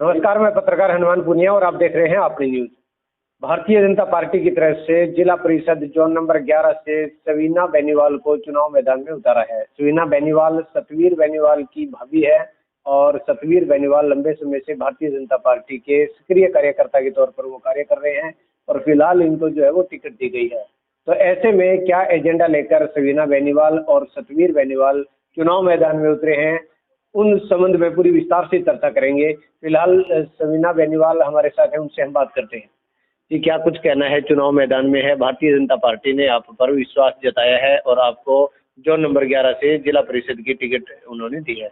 नमस्कार, मैं पत्रकार हनुमान पुनिया और आप देख रहे हैं अपनी न्यूज। भारतीय जनता पार्टी की तरफ से जिला परिषद जोन नंबर 11 से सवीना बेनीवाल को चुनाव मैदान में उतारा है। सवीना बेनीवाल सतवीर बेनीवाल की भाभी है और सतवीर बेनीवाल लंबे समय से भारतीय जनता पार्टी के सक्रिय कार्यकर्ता के तौर पर वो कार्य कर रहे हैं और फिलहाल इनको जो है वो टिकट दी गई है। तो ऐसे में क्या एजेंडा लेकर सवीना बेनीवाल और सतवीर बेनीवाल चुनाव मैदान में उतरे हैं, उन संबंध में पूरी विस्तार से चर्चा करेंगे। फिलहाल सवीना बेनीवाल हमारे साथ हैं, उनसे हम बात करते हैं। जी, क्या कुछ कहना है? चुनाव मैदान में है, भारतीय जनता पार्टी ने आप पर विश्वास जताया है और आपको जोन नंबर 11 से जिला परिषद की टिकट उन्होंने दी है।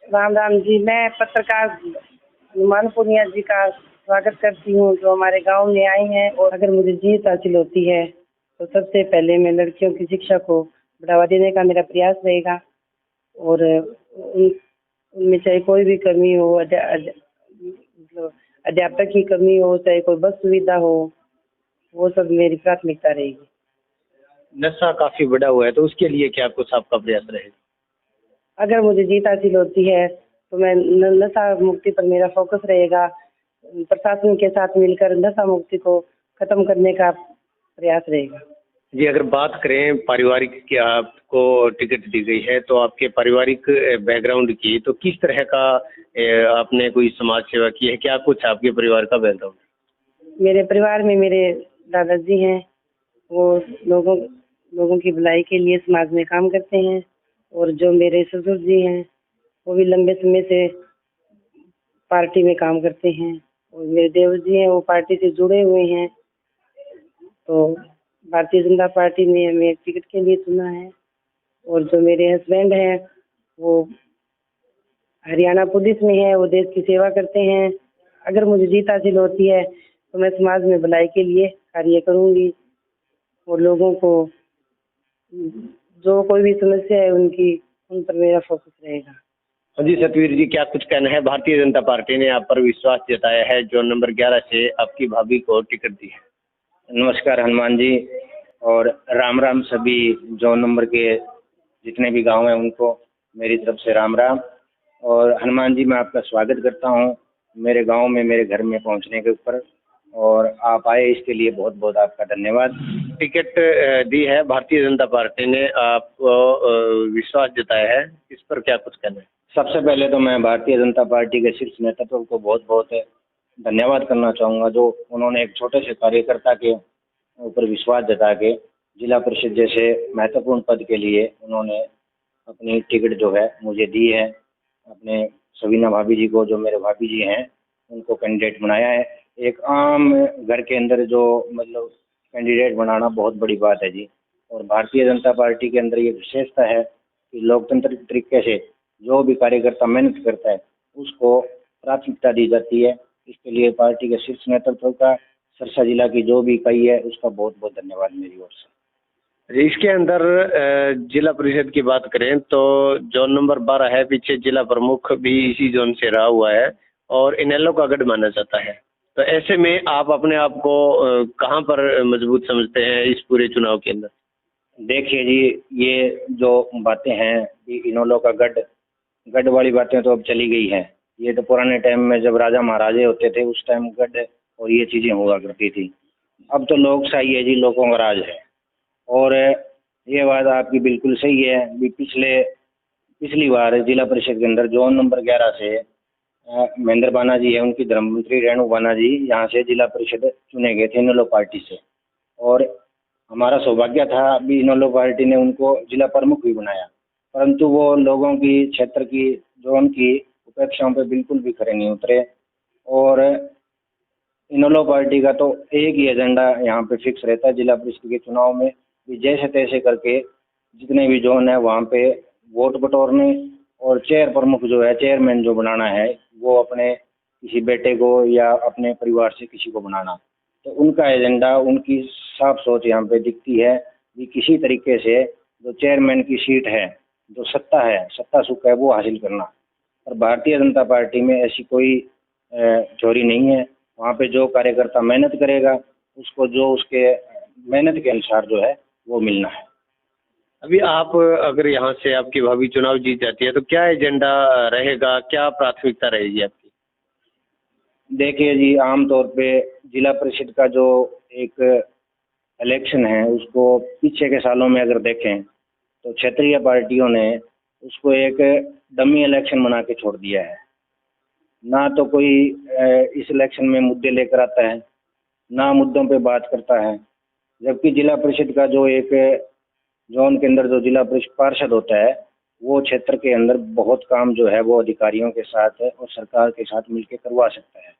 राम राम जी, मैं पत्रकार हनुमान पुनिया जी का स्वागत करती हूँ जो हमारे गांव में आई हैं। और अगर मुझे जीत हासिल होती है तो सबसे पहले मैं लड़कियों की शिक्षा को बढ़ावा देने का मेरा प्रयास रहेगा और उनमें चाहे कोई भी कमी हो, मतलब अध्यापक की कमी हो, चाहे कोई बस सुविधा हो, वो सब मेरी प्राथमिकता रहेगी। नशा काफी बढ़ा हुआ है, तो उसके लिए क्या कुछ आपका प्रयास रहेगा? अगर मुझे जीत हासिल होती है तो मैं नशा मुक्ति पर मेरा फोकस रहेगा। प्रशासन के साथ मिलकर नशा मुक्ति को खत्म करने का प्रयास रहेगा। जी, अगर बात करें पारिवारिक की, आपको टिकट दी गई है तो आपके पारिवारिक बैकग्राउंड की, तो किस तरह का आपने कोई समाज सेवा की है? क्या कुछ आपके परिवार का बैकग्राउंड? मेरे परिवार में मेरे दादाजी हैं, वो लोगों की भलाई के लिए समाज में काम करते हैं। और जो मेरे ससुर जी हैं वो भी लंबे समय से पार्टी में काम करते हैं और मेरे देवर जी हैं वो पार्टी से जुड़े हुए हैं। तो भारतीय जनता पार्टी ने हमें टिकट के लिए चुना है। और जो मेरे हस्बैंड हैं वो हरियाणा पुलिस में है, वो देश की सेवा करते हैं। अगर मुझे जीत हासिल होती है तो मैं समाज में भलाई के लिए कार्य करूंगी और लोगों को जो कोई भी समस्या है उन पर मेरा फोकस रहेगा। हाँ जी, सतवीर जी, क्या कुछ कहना है? भारतीय जनता पार्टी ने आप पर विश्वास जताया है, जोन नंबर 11 से आपकी भाभी को टिकट दी है। नमस्कार हनुमान जी और राम राम सभी जोन नंबर के जितने भी गांव हैं उनको मेरी तरफ से राम राम। और हनुमान जी, मैं आपका स्वागत करता हूं मेरे गांव में, मेरे घर में पहुंचने के ऊपर, और आप आए इसके लिए बहुत बहुत आपका धन्यवाद। टिकट दी है भारतीय जनता पार्टी ने, आपको विश्वास जताया है, इस पर क्या कुछ कहना है? सबसे पहले तो मैं भारतीय जनता पार्टी के शीर्ष नेतृत्व को बहुत बहुत धन्यवाद करना चाहूँगा, जो उन्होंने एक छोटे से कार्यकर्ता के ऊपर विश्वास जता के जिला परिषद जैसे महत्वपूर्ण पद के लिए उन्होंने अपनी टिकट जो है मुझे दी है। अपने सवीना भाभी जी को, जो मेरे भाभी जी हैं, उनको कैंडिडेट बनाया है। एक आम घर के अंदर जो मतलब कैंडिडेट बनाना बहुत बड़ी बात है जी। और भारतीय जनता पार्टी के अंदर ये विशेषता है कि लोकतंत्र तरीके से जो भी कार्यकर्ता मेहनत करता है उसको प्राथमिकता दी जाती है। इसके लिए पार्टी के शीर्ष नेतृत्व का, सिरसा जिला की जो भी इकाई है, उसका बहुत बहुत धन्यवाद मेरी ओर से। इसके अंदर जिला परिषद की बात करें तो जोन नंबर 12 है, पीछे जिला प्रमुख भी इसी जोन से रहा हुआ है और इनेलो का गढ़ माना जाता है। तो ऐसे में आप अपने आप को कहाँ पर मजबूत समझते हैं इस पूरे चुनाव के अंदर? देखिए जी, ये जो बातें हैं कि इनेलो का गढ़ वाली बातें तो अब चली गई हैं। ये तो पुराने टाइम में जब राजा महाराजे होते थे उस टाइम गढ़ और ये चीज़ें हुआ करती थी। अब तो लोकशाही है जी, लोगों का राज है। और ये बात आपकी बिल्कुल सही है। भी पिछली बार जिला परिषद के अंदर जोन नंबर 11 से महेंद्र बाना जी है, उनकी धर्ममंत्री रेणु बाना जी यहाँ से जिला परिषद चुने गए थे इनेलो पार्टी से। और हमारा सौभाग्य था अभी इनेलो पार्टी ने उनको जिला प्रमुख भी बनाया, परंतु वो लोगों की, क्षेत्र की, जोन की उपेक्षाओं पे बिल्कुल भी खरे नहीं उतरे। और इनेलो पार्टी का तो एक ही एजेंडा यहाँ पे फिक्स रहता है जिला परिषद के चुनाव में, भी जैसे तैसे करके जितने भी जोन है वहाँ पे वोट बटोरने और चेयर प्रमुख जो है, चेयरमैन जो बनाना है, वो अपने किसी बेटे को या अपने परिवार से किसी को बनाना। तो उनका एजेंडा, उनकी साफ सोच यहाँ पे दिखती है कि किसी तरीके से जो चेयरमैन की सीट है, जो सत्ता है, सत्ता सुख है, वो हासिल करना। और भारतीय जनता पार्टी में ऐसी कोई चोरी नहीं है। वहाँ पे जो कार्यकर्ता मेहनत करेगा उसको जो उसके मेहनत के अनुसार जो है वो मिलना है। अभी आप अगर यहाँ से आपकी भाभी चुनाव जीत जाती है तो क्या एजेंडा रहेगा, क्या प्राथमिकता रहेगी आपकी? देखिए जी, आमतौर पे जिला परिषद का जो एक इलेक्शन है उसको पीछे के सालों में अगर देखें तो क्षेत्रीय पार्टियों ने उसको एक डमी इलेक्शन बना के छोड़ दिया है। ना तो कोई इस इलेक्शन में मुद्दे लेकर आता है, ना मुद्दों पे बात करता है। जबकि जिला परिषद का जो एक जोन के अंदर जो जिला परिषद पार्षद होता है वो क्षेत्र के अंदर बहुत काम जो है वो अधिकारियों के साथ और सरकार के साथ मिलकर करवा सकता है।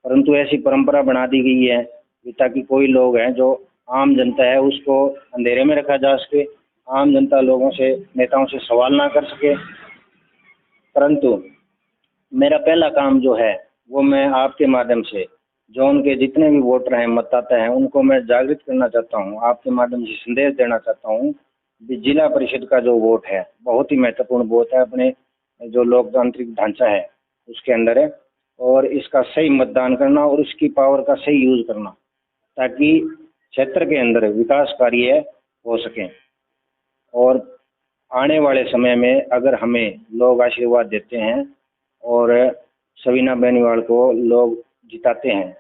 परंतु ऐसी परंपरा बना दी गई है कि ताकि कोई लोग हैं जो आम जनता है उसको अंधेरे में रखा जा सके, आम जनता लोगों से नेताओं से सवाल ना कर सके। परंतु मेरा पहला काम जो है वो मैं आपके माध्यम से जोन के जितने भी वोटर हैं, मतदाता हैं, उनको मैं जागृत करना चाहता हूँ, आपके माध्यम से संदेश देना चाहता हूँ कि जिला परिषद का जो वोट है बहुत ही महत्वपूर्ण वोट है अपने जो लोकतांत्रिक ढांचा है उसके अंदर है। और इसका सही मतदान करना और उसकी पावर का सही यूज करना ताकि क्षेत्र के अंदर विकास कार्य हो सकें। और आने वाले समय में अगर हमें लोग आशीर्वाद देते हैं और सवीना बेनीवाल को लोग जिताते हैं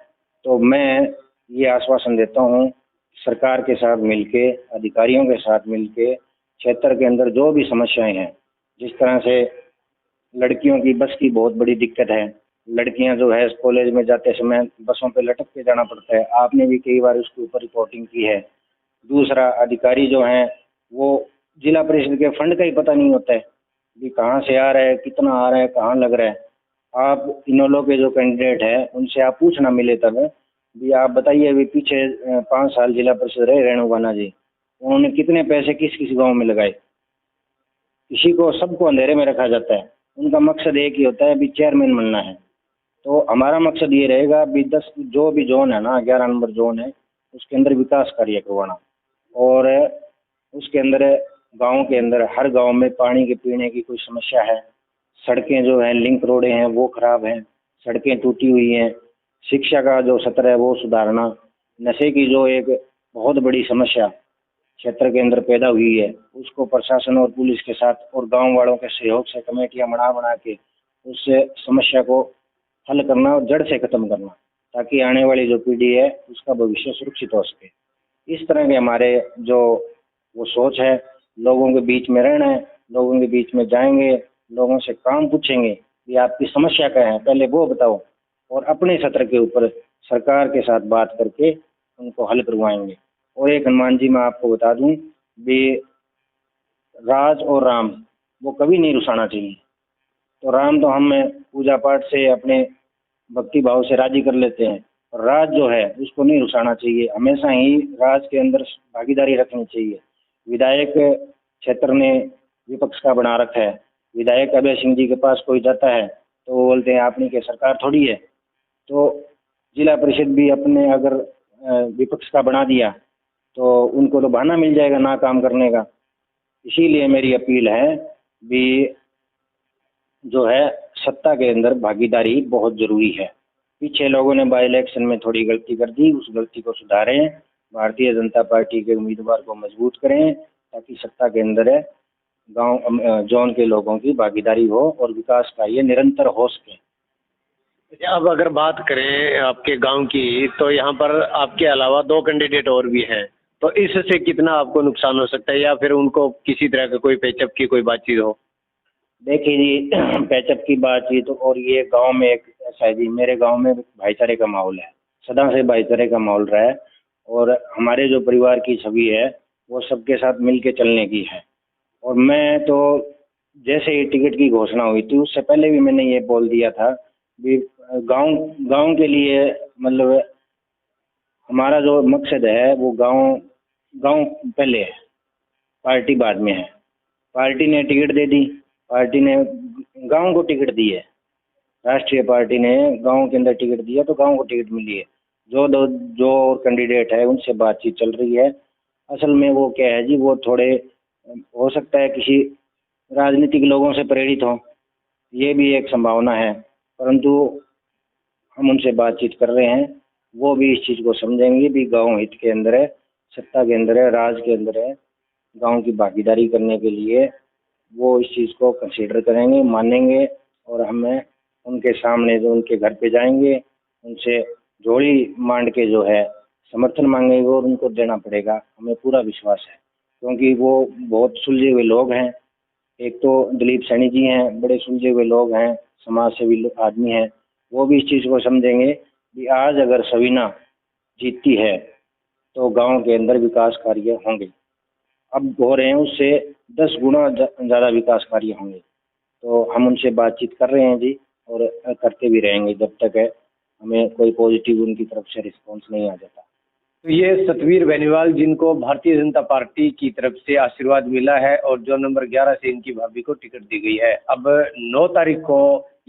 तो मैं ये आश्वासन देता हूँ सरकार के साथ मिलके, अधिकारियों के साथ मिलके क्षेत्र के अंदर जो भी समस्याएं हैं, जिस तरह से लड़कियों की बस की बहुत बड़ी दिक्कत है, लड़कियां जो है कॉलेज में जाते समय बसों पे लटक के जाना पड़ता है, आपने भी कई बार उसके ऊपर रिपोर्टिंग की है। दूसरा, अधिकारी जो हैं वो जिला परिषद के फंड का ही पता नहीं होता है कि कहाँ से आ रहा है, कितना आ रहा है, कहाँ लग रहा है। आप इनोलो के जो कैंडिडेट है उनसे आप पूछना मिले तब भी आप बताइए, अभी पीछे 5 साल जिला परिषद रहे रेणु बाना जी, उन्होंने कितने पैसे किस किस गांव में लगाए। किसी को सबको अंधेरे में रखा जाता है, उनका मकसद एक ही होता है भी चेयरमैन बनना है। तो हमारा मकसद ये रहेगा भी 10 जो भी जोन है ना, 11 नंबर जोन है उसके अंदर विकास कार्य करवाना और उसके अंदर गांव के अंदर हर गांव में पानी के पीने की कोई समस्या है, सड़कें जो हैं लिंक रोडें हैं वो खराब हैं, सड़कें टूटी हुई हैं, शिक्षा का जो स्तर है वो सुधारना, नशे की जो एक बहुत बड़ी समस्या क्षेत्र के अंदर पैदा हुई है उसको प्रशासन और पुलिस के साथ और गांव वालों के सहयोग से कमेटियां बना बना के उस समस्या को हल करना और जड़ से खत्म करना ताकि आने वाली जो पीढ़ी है उसका भविष्य सुरक्षित हो सके। इस तरह के हमारे जो वो सोच है, लोगों के बीच में रहना है, लोगों के बीच में जाएंगे, लोगों से काम पूछेंगे कि आपकी समस्या क्या है पहले वो बताओ, और अपने सत्र के ऊपर सरकार के साथ बात करके उनको हल करवाएंगे। और एक हनुमान जी मैं आपको बता दूं भी राज और राम वो कभी नहीं रुसाना चाहिए। तो राम तो हम पूजा पाठ से अपने भक्ति भाव से राजी कर लेते हैं, और राज जो है उसको नहीं रुसाना चाहिए, हमेशा ही राज के अंदर भागीदारी रखनी चाहिए। विधायक क्षेत्र ने विपक्ष का बना रखा है, विधायक अभय सिंह जी के पास कोई जाता है तो वो बोलते हैं आपने की सरकार थोड़ी है। तो जिला परिषद भी अपने अगर विपक्ष का बना दिया तो उनको तो बहाना मिल जाएगा ना काम करने का। इसीलिए मेरी अपील है भी जो है सत्ता के अंदर भागीदारी बहुत जरूरी है। पीछे लोगों ने बाई इलेक्शन में थोड़ी गलती कर दी, उस गलती को सुधारें, भारतीय जनता पार्टी के उम्मीदवार को मजबूत करें ताकि सत्ता के अंदर गांव जोन के लोगों की भागीदारी हो और विकास कार्य निरंतर हो सके। अब अगर बात करें आपके गांव की तो यहाँ पर आपके अलावा 2 कैंडिडेट और भी हैं, तो इससे कितना आपको नुकसान हो सकता है या फिर उनको किसी तरह का कोई पेचअप की कोई बातचीत हो? देखिए जी, पैचअप की बातचीत तो और ये गांव में एक ऐसा है जी, मेरे गांव में भाईचारे का माहौल है, सदा से भाईचारे का माहौल रहा है और हमारे जो परिवार की छवि है वो सबके साथ मिल के चलने की है। और मैं तो जैसे ही टिकट की घोषणा हुई थी उससे पहले भी मैंने ये बोल दिया था भी गांव गांव के लिए मतलब हमारा जो मकसद है वो गांव गांव पहले है, पार्टी बाद में है। पार्टी ने टिकट दे दी, पार्टी ने गांव को टिकट दी है, राष्ट्रीय पार्टी ने गांव के अंदर टिकट दिया तो गांव को टिकट मिली है। जो कैंडिडेट है उनसे बातचीत चल रही है। असल में वो क्या है जी, वो थोड़े हो सकता है किसी राजनीतिक लोगों से प्रेरित हो, ये भी एक संभावना है, परंतु हम उनसे बातचीत कर रहे हैं, वो भी इस चीज़ को समझेंगे भी गांव हित के अंदर है, सत्ता के अंदर है, राज के अंदर है, गांव की भागीदारी करने के लिए वो इस चीज़ को कंसीडर करेंगे, मानेंगे और हमें उनके सामने जो उनके घर पे जाएंगे उनसे झोली मांड के जो है समर्थन मांगेंगे और उनको देना पड़ेगा, हमें पूरा विश्वास है। क्योंकि वो बहुत सुलझे हुए लोग हैं। एक तो दिलीप सैनी जी हैं, बड़े सुलझे हुए लोग हैं, समाज सेवी आदमी हैं। वो भी इस चीज़ को समझेंगे कि आज अगर सवीना जीतती है तो गांव के अंदर विकास कार्य होंगे, अब हो रहे हैं उससे 10 गुना ज़्यादा विकास कार्य होंगे। तो हम उनसे बातचीत कर रहे हैं जी, और करते भी रहेंगे जब तक है हमें कोई पॉजिटिव उनकी तरफ से रिस्पॉन्स नहीं आ जाता। तो ये सतवीर बेनीवाल जिनको भारतीय जनता पार्टी की तरफ से आशीर्वाद मिला है और जोन नंबर 11 से इनकी भाभी को टिकट दी गई है। अब 9 तारीख को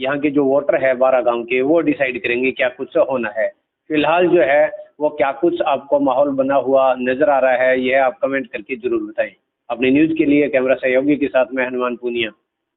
यहाँ के जो वोटर है 12 गांव के, वो डिसाइड करेंगे क्या कुछ होना है। फिलहाल जो है वो क्या कुछ आपको माहौल बना हुआ नजर आ रहा है, यह आप कमेंट करके जरूर बताएं। अपनी न्यूज के लिए कैमरा सहयोगी के साथ मैं हनुमान पूनिया।